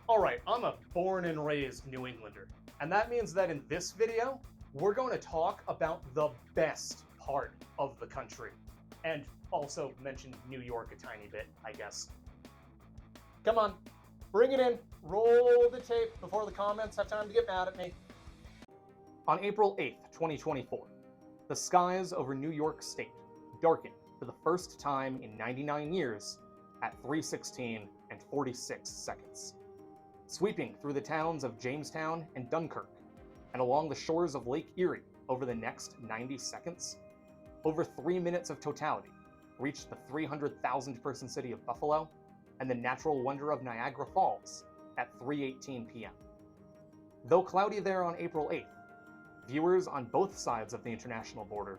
Alright, I'm a born and raised New Englander, and that means that in this video, we're going to talk about the best part of the country, and also mention New York a tiny bit, I guess. Come on, bring it in, roll the tape before the comments have time to get mad at me. On April 8th, 2024, the skies over New York State darkened for the first time in 99 years at 3:16 and 46 seconds. Sweeping through the towns of Jamestown and Dunkirk, and along the shores of Lake Erie over the next 90 seconds, over 3 minutes of totality reached the 300,000 person city of Buffalo and the natural wonder of Niagara Falls at 3:18 p.m. Though cloudy there on April 8th, viewers on both sides of the international border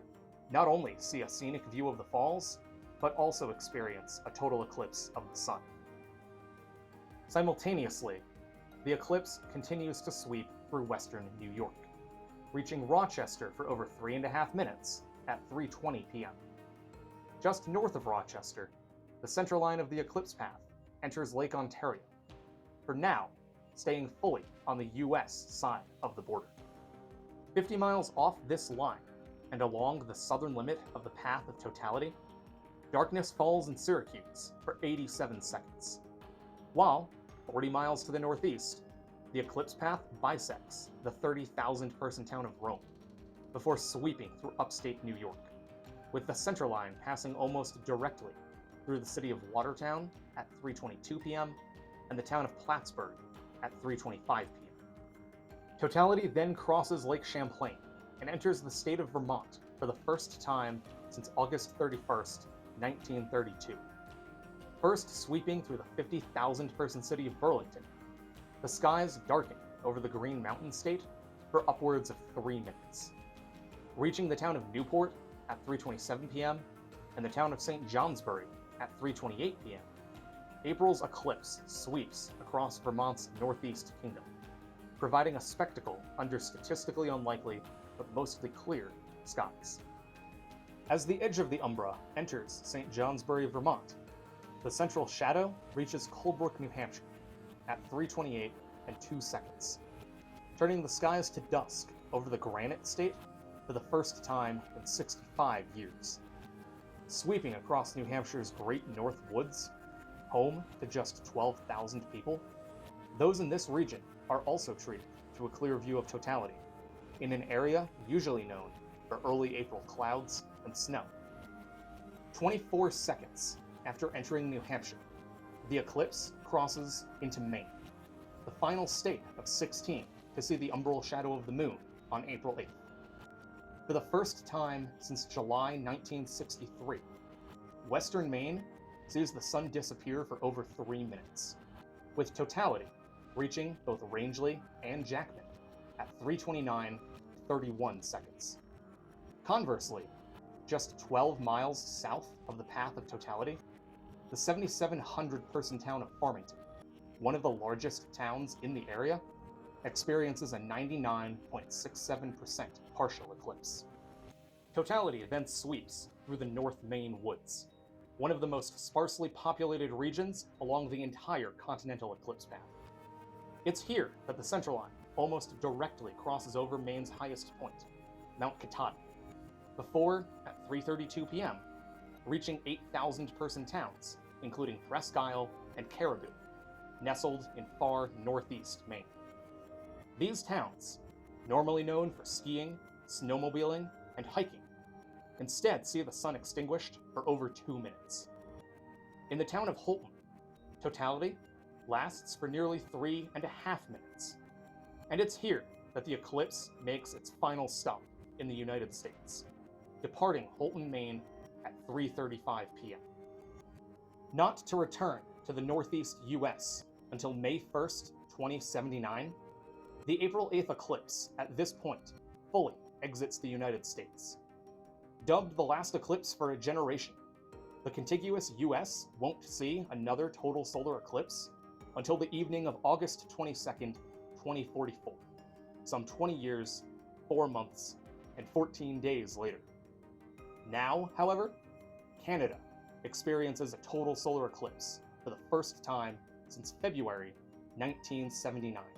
not only see a scenic view of the falls, but also experience a total eclipse of the sun. Simultaneously, the eclipse continues to sweep through western New York, reaching Rochester for over 3.5 minutes at 3:20 p.m. Just north of Rochester, the center line of the eclipse path enters Lake Ontario, for now staying fully on the US side of the border. 50 miles off this line, and along the southern limit of the path of totality, darkness falls in Syracuse for 87 seconds, while 40 miles to the northeast, the eclipse path bisects the 30,000 person town of Rome, before sweeping through upstate New York, with the center line passing almost directly through the city of Watertown at 3:22 p.m. and the town of Plattsburgh at 3:25 p.m. Totality then crosses Lake Champlain and enters the state of Vermont for the first time since August 31st, 1932. First sweeping through the 50,000 person city of Burlington, the skies darken over the Green Mountain State for upwards of 3 minutes, reaching the town of Newport at 3:27 p.m. and the town of St. Johnsbury at 3:28 p.m. April's eclipse sweeps across Vermont's northeast kingdom, providing a spectacle under statistically unlikely but mostly clear skies. As the edge of the umbra enters St. Johnsbury, Vermont, the central shadow reaches Colebrook, New Hampshire at 3:28 and 2 seconds, turning the skies to dusk over the Granite State for the first time in 65 years. Sweeping across New Hampshire's Great North Woods, home to just 12,000 people, those in this region are also treated to a clear view of totality in an area usually known for early April clouds and snow. 24 seconds after entering New Hampshire, the eclipse crosses into Maine, the final state of 16 to see the umbral shadow of the moon on April 8th. For the first time since July 1963, western Maine sees the sun disappear for over 3 minutes, with totality reaching both Rangeley and Jackman at 3:29:31 seconds. Conversely, just 12 miles south of the path of totality, the 7,700 person town of Farmington, one of the largest towns in the area, experiences a 99.67% partial eclipse. Totality then sweeps through the North Maine woods, one of the most sparsely populated regions along the entire continental eclipse path. It's here that the center line almost directly crosses over Maine's highest point, Mount Katahdin, before, at 3:32 p.m., reaching 8,000 person towns, including Presque Isle and Caribou, nestled in far northeast Maine. These towns, normally known for skiing, snowmobiling, and hiking, instead see the sun extinguished for over 2 minutes. In the town of Holton, totality lasts for nearly 3.5 minutes, and it's here that the eclipse makes its final stop in the United States, departing Holton, Maine at 3:35 p.m. Not to return to the northeast US until May 1st, 2079, the April 8th eclipse at this point fully exits the United States. Dubbed the last eclipse for a generation, the contiguous US won't see another total solar eclipse until the evening of August 22nd, 2044, some 20 years, 4 months, and 14 days later. Now, however, Canada experiences a total solar eclipse for the first time since February 1979.